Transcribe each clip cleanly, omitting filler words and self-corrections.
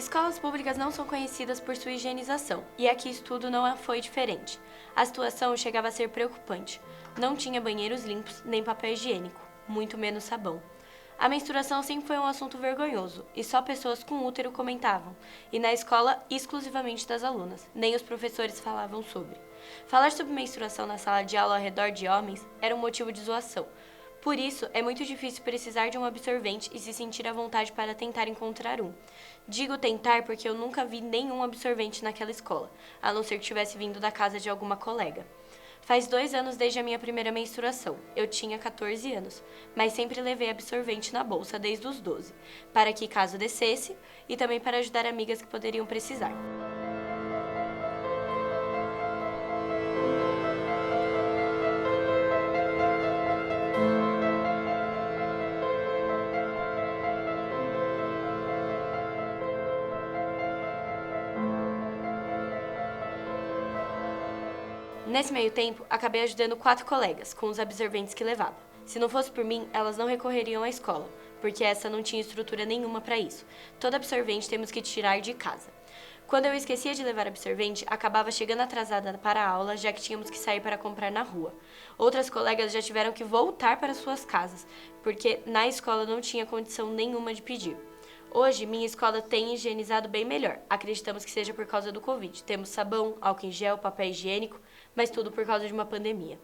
escolas públicas não são conhecidas por sua higienização, e aqui tudo não foi diferente. A situação chegava a ser preocupante. Não tinha banheiros limpos, nem papel higiênico, muito menos sabão. A menstruação sempre foi um assunto vergonhoso, e só pessoas com útero comentavam, e na escola exclusivamente das alunas, nem os professores falavam sobre. Falar sobre menstruação na sala de aula ao redor de homens era um motivo de zoação. Por isso, é muito difícil precisar de um absorvente e se sentir à vontade para tentar encontrar um. Digo tentar porque eu nunca vi nenhum absorvente naquela escola, a não ser que tivesse vindo da casa de alguma colega. Faz 2 anos desde a minha primeira menstruação. Eu tinha 14 anos, mas sempre levei absorvente na bolsa desde os 12, para que caso descesse, e também para ajudar amigas que poderiam precisar. Nesse meio tempo, acabei ajudando 4 colegas com os absorventes que levava. Se não fosse por mim, elas não recorreriam à escola, porque essa não tinha estrutura nenhuma para isso. Todo absorvente temos que tirar de casa. Quando eu esquecia de levar absorvente, acabava chegando atrasada para a aula, já que tínhamos que sair para comprar na rua. Outras colegas já tiveram que voltar para suas casas, porque na escola não tinha condição nenhuma de pedir. Hoje, minha escola tem higienizado bem melhor. Acreditamos que seja por causa do Covid. Temos sabão, álcool em gel, papel higiênico, mas tudo por causa de uma pandemia.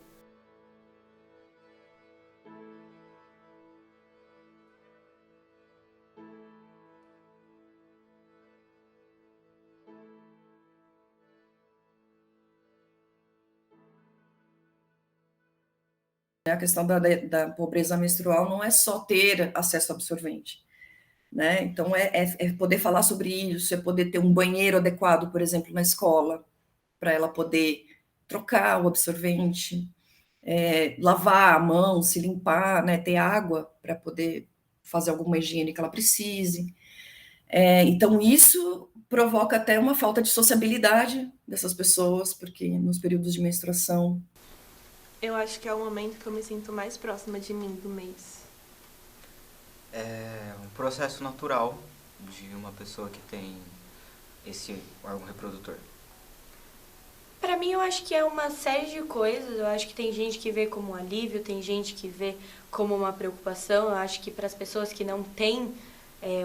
A questão da pobreza menstrual não é só ter acesso ao absorvente, né? Então, é poder falar sobre isso, é poder ter um banheiro adequado, por exemplo, na escola, para ela poder trocar o absorvente, lavar a mão, se limpar, né? Ter água para poder fazer alguma higiene que ela precise. Então, isso provoca até uma falta de sociabilidade dessas pessoas, porque nos períodos de menstruação. Eu acho que é o momento que eu me sinto mais próxima de mim do mês. É um processo natural de uma pessoa que tem esse órgão reprodutor. Pra mim, eu acho que é uma série de coisas. Eu acho que tem gente que vê como um alívio, tem gente que vê como uma preocupação. Eu acho que para as pessoas que não têm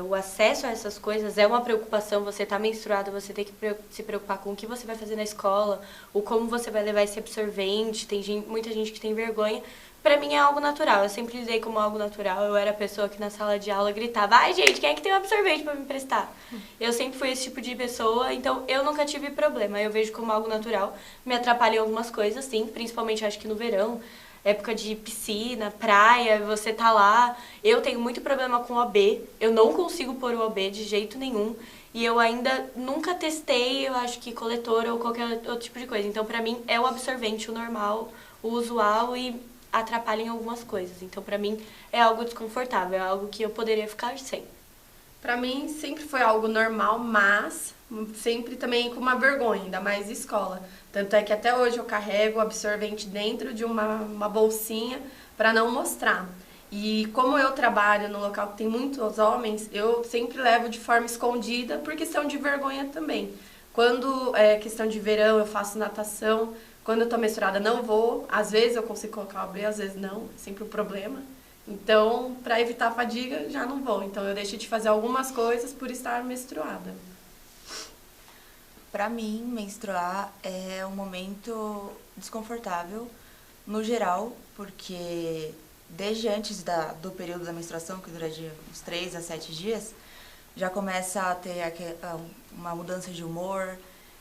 o acesso a essas coisas, é uma preocupação. Você tá menstruada, você tem que se preocupar com o que você vai fazer na escola, o como você vai levar esse absorvente. Tem muita gente que tem vergonha. Pra mim é algo natural, eu sempre lidei como algo natural. Eu era a pessoa que na sala de aula gritava: ai gente, quem é que tem um absorvente pra me emprestar? Eu sempre fui esse tipo de pessoa, então eu nunca tive problema. Eu vejo como algo natural. Me atrapalha em algumas coisas, sim, principalmente acho que no verão, época de piscina, praia, você tá lá. Eu tenho muito problema com OB, eu não consigo pôr o OB de jeito nenhum. E eu ainda nunca testei, eu acho que coletor ou qualquer outro tipo de coisa. Então pra mim é o absorvente, o normal, o usual, e atrapalha em algumas coisas. Então, pra mim, é algo desconfortável, é algo que eu poderia ficar sem. Pra mim, sempre foi algo normal, mas sempre também com uma vergonha, ainda mais escola. Tanto é que até hoje eu carrego o absorvente dentro de uma bolsinha pra não mostrar. E como eu trabalho no local que tem muitos homens, eu sempre levo de forma escondida por questão de vergonha também. Quando é questão de verão, eu faço natação. Quando eu tô menstruada, não vou. Às vezes eu consigo colocar o B, às vezes não. É sempre um problema. Então, pra evitar a fadiga, já não vou. Então, eu deixo de fazer algumas coisas por estar menstruada. Pra mim, menstruar é um momento desconfortável, no geral, porque desde antes do período da menstruação, que dura de uns 3 a 7 dias, já começa a ter uma mudança de humor,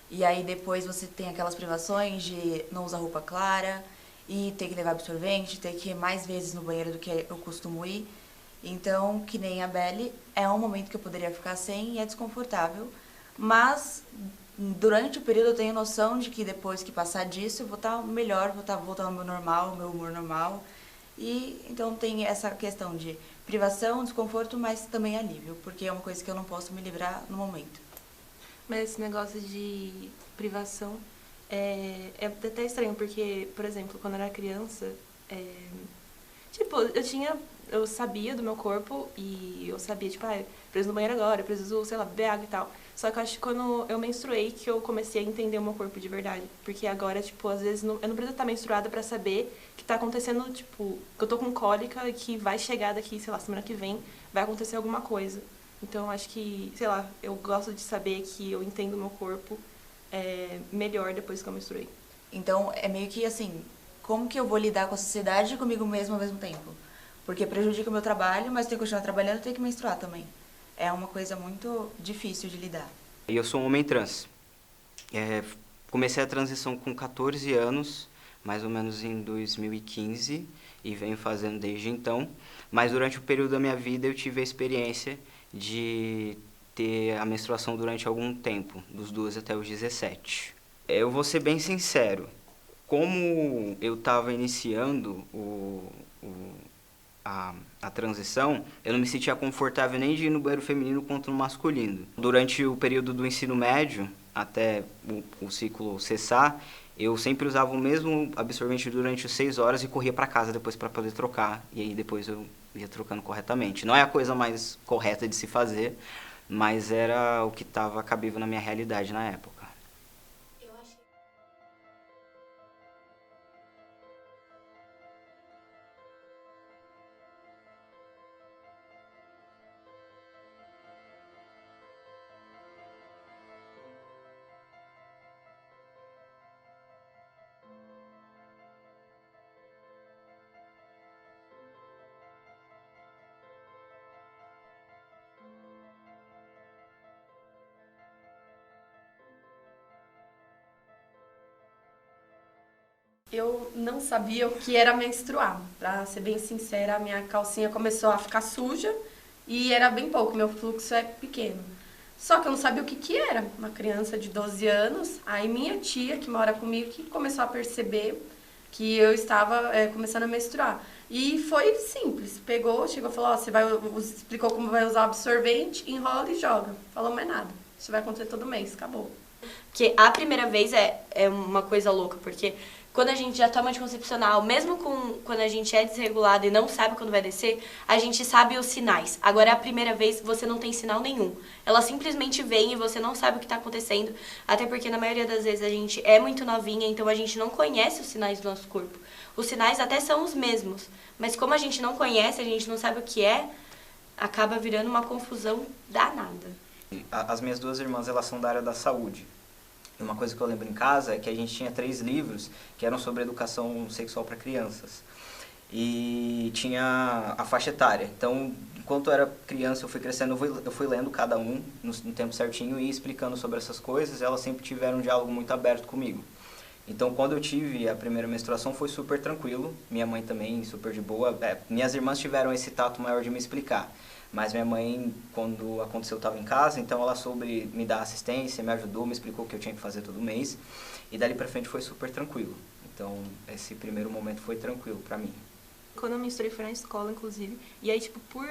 e aí depois você tem aquelas privações de não usar roupa clara, e ter que levar absorvente, ter que ir mais vezes no banheiro do que eu costumo ir. Então, que nem a Belle, é um momento que eu poderia ficar sem e é desconfortável, mas durante o período eu tenho noção de que depois que passar disso eu vou estar melhor, vou voltar ao meu normal, ao meu humor normal. E então tem essa questão de privação, desconforto, mas também alívio, porque é uma coisa que eu não posso me livrar no momento. Mas esse negócio de privação é até estranho, porque, por exemplo, quando eu era criança, tipo, eu tinha eu sabia do meu corpo e eu sabia, tipo, eu preciso ir no banheiro agora, eu preciso, sei lá, beber água e tal. Só que eu acho que quando eu menstruei que eu comecei a entender o meu corpo de verdade. Porque agora, tipo, às vezes eu não preciso estar menstruada pra saber que tá acontecendo, tipo, que eu tô com cólica e que vai chegar daqui, sei lá, semana que vem, vai acontecer alguma coisa. Então eu acho que, sei lá, eu gosto de saber que eu entendo o meu corpo melhor depois que eu menstruei. Então, é meio que assim, como que eu vou lidar com a sociedade e comigo mesmo ao mesmo tempo? Porque prejudica o meu trabalho, mas eu tenho que continuar trabalhando e tenho que menstruar também. É uma coisa muito difícil de lidar. Eu sou um homem trans. Comecei a transição com 14 anos, mais ou menos em 2015, e venho fazendo desde então. Mas durante o período da minha vida eu tive a experiência de ter a menstruação durante algum tempo, dos 12 até os 17. Eu vou ser bem sincero, como eu estava iniciando a transição, eu não me sentia confortável nem de ir no banheiro feminino quanto no masculino. Durante o período do ensino médio, até o ciclo cessar, eu sempre usava o mesmo absorvente durante as 6 horas e corria para casa depois para poder trocar, e aí depois eu ia trocando corretamente. Não é a coisa mais correta de se fazer, mas era o que estava cabível na minha realidade na época. Eu não sabia o que era menstruar. Pra ser bem sincera, a minha calcinha começou a ficar suja e era bem pouco, meu fluxo é pequeno. Só que eu não sabia o que era, uma criança de 12 anos. Aí minha tia, que mora comigo, que começou a perceber que eu estava começando a menstruar. E foi simples, pegou, chegou e falou, explicou como vai usar o absorvente, enrola e joga. Falou mais nada, isso vai acontecer todo mês, acabou. Porque a primeira vez é uma coisa louca, porque quando a gente já toma anticoncepcional, mesmo quando a gente é desregulado e não sabe quando vai descer, a gente sabe os sinais. Agora, a primeira vez, você não tem sinal nenhum. Ela simplesmente vem e você não sabe o que está acontecendo, até porque na maioria das vezes a gente é muito novinha, então a gente não conhece os sinais do nosso corpo. Os sinais até são os mesmos, mas como a gente não conhece, a gente não sabe o que é, acaba virando uma confusão danada. As minhas 2 irmãs, elas são da área da saúde. E uma coisa que eu lembro em casa é que a gente tinha 3 livros que eram sobre educação sexual para crianças. E tinha a faixa etária. Então, enquanto eu era criança, eu fui crescendo, eu fui lendo cada um no tempo certinho e explicando sobre essas coisas. Elas sempre tiveram um diálogo muito aberto comigo. Então, quando eu tive a primeira menstruação, foi super tranquilo. Minha mãe também, super de boa. Minhas irmãs tiveram esse tato maior de me explicar. Mas minha mãe, quando aconteceu, estava em casa, então ela soube me dar assistência, me ajudou, me explicou o que eu tinha que fazer todo mês. E dali pra frente foi super tranquilo. Então, esse primeiro momento foi tranquilo pra mim. Quando eu menstruei foi na escola, inclusive. E aí, tipo, por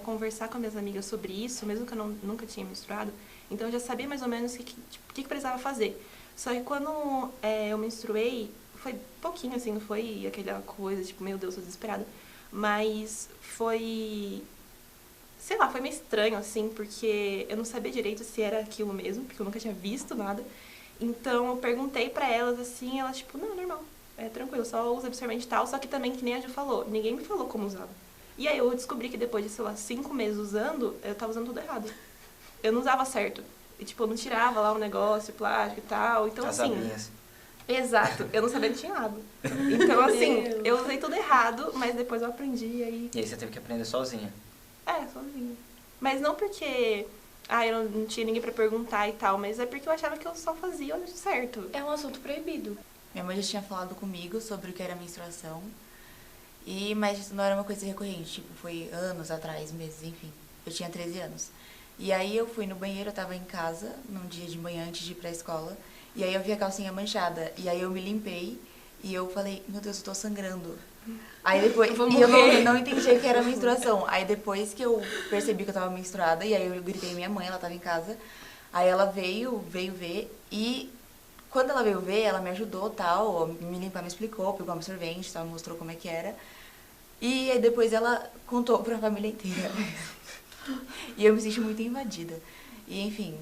conversar com minhas amigas sobre isso, mesmo que eu nunca tinha menstruado, então eu já sabia mais ou menos o que precisava fazer. Só que quando eu menstruei, foi pouquinho, assim, não foi aquela coisa, tipo, meu Deus, tô desesperada. Mas foi... sei lá, foi meio estranho, assim, porque eu não sabia direito se era aquilo mesmo, porque eu nunca tinha visto nada. Então, eu perguntei pra elas, assim, elas, tipo, não, normal, é tranquilo, só usa absorvente e tal. Só que também, que nem a Ju falou, ninguém me falou como usava. E aí eu descobri que depois de, sei lá, 5 meses usando, eu tava usando tudo errado. Eu não usava certo. E, tipo, eu não tirava lá o negócio, plástico e tal. Então, As assim... abinhas. Exato, eu não sabia que tinha nada. Então, assim, eu usei tudo errado, mas depois eu aprendi aí... E aí você teve que aprender sozinha. Sozinha. Mas não porque eu não tinha ninguém pra perguntar e tal, mas é porque eu achava que eu só fazia o certo. É um assunto proibido. Minha mãe já tinha falado comigo sobre o que era menstruação, mas isso não era uma coisa recorrente, tipo, foi anos atrás, meses, enfim. Eu tinha 13 anos. E aí eu fui no banheiro, eu tava em casa, num dia de manhã antes de ir pra escola, e aí eu vi a calcinha manchada, e aí eu me limpei, e eu falei, meu Deus, eu tô sangrando. Aí depois, e eu não entendi que era menstruação. Aí depois que eu percebi que eu tava menstruada, e aí eu gritei minha mãe, ela tava em casa. Aí ela veio ver, e quando ela veio ver, ela me ajudou, tal, me limpar, me explicou, pegou um absorvente, tal, me mostrou como é que era. E aí depois ela contou pra família inteira. E eu me senti muito invadida. E enfim.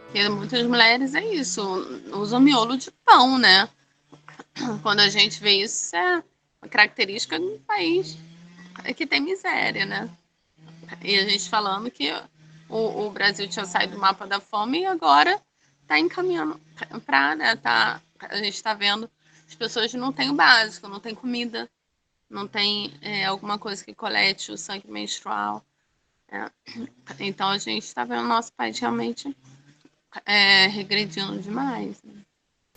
Porque muitas mulheres é isso, usam miolo de pão, né? Quando a gente vê isso, é uma característica de um país que tem miséria, né? E a gente falando que o Brasil tinha saído do mapa da fome e agora está encaminhando para, né? A gente está vendo as pessoas não têm o básico, não tem comida, não tem alguma coisa que colete o sangue menstrual. Então a gente está vendo o nosso país realmente regredindo demais. Né?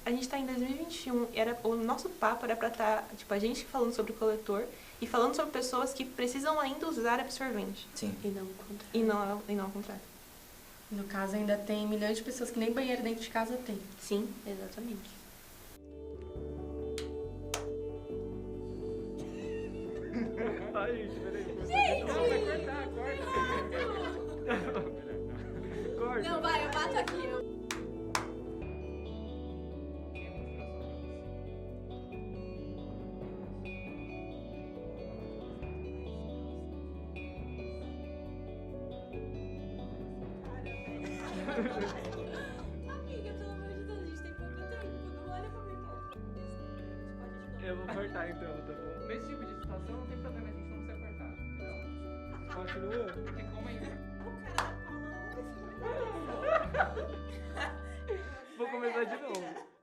A gente tá em 2021, o nosso papo era pra estar, tipo, a gente falando sobre o coletor e falando sobre pessoas que precisam ainda usar absorvente. Sim. E não o contrário. E não ao contrário. No caso, ainda tem milhões de pessoas que nem banheiro dentro de casa tem. Sim, exatamente. Ai, gente, peraí. Não, vai cortar, corta. Corta. Não, vai, eu bato aqui. Amiga, pelo amor de Deus, a gente tem pouco tempo. Não olha pra minha cara. Eu vou cortar então, tá bom? Nesse tipo de situação não tem problema, a gente não precisa cortar, entendeu? Continua? Porque como ainda. Vou começar de novo.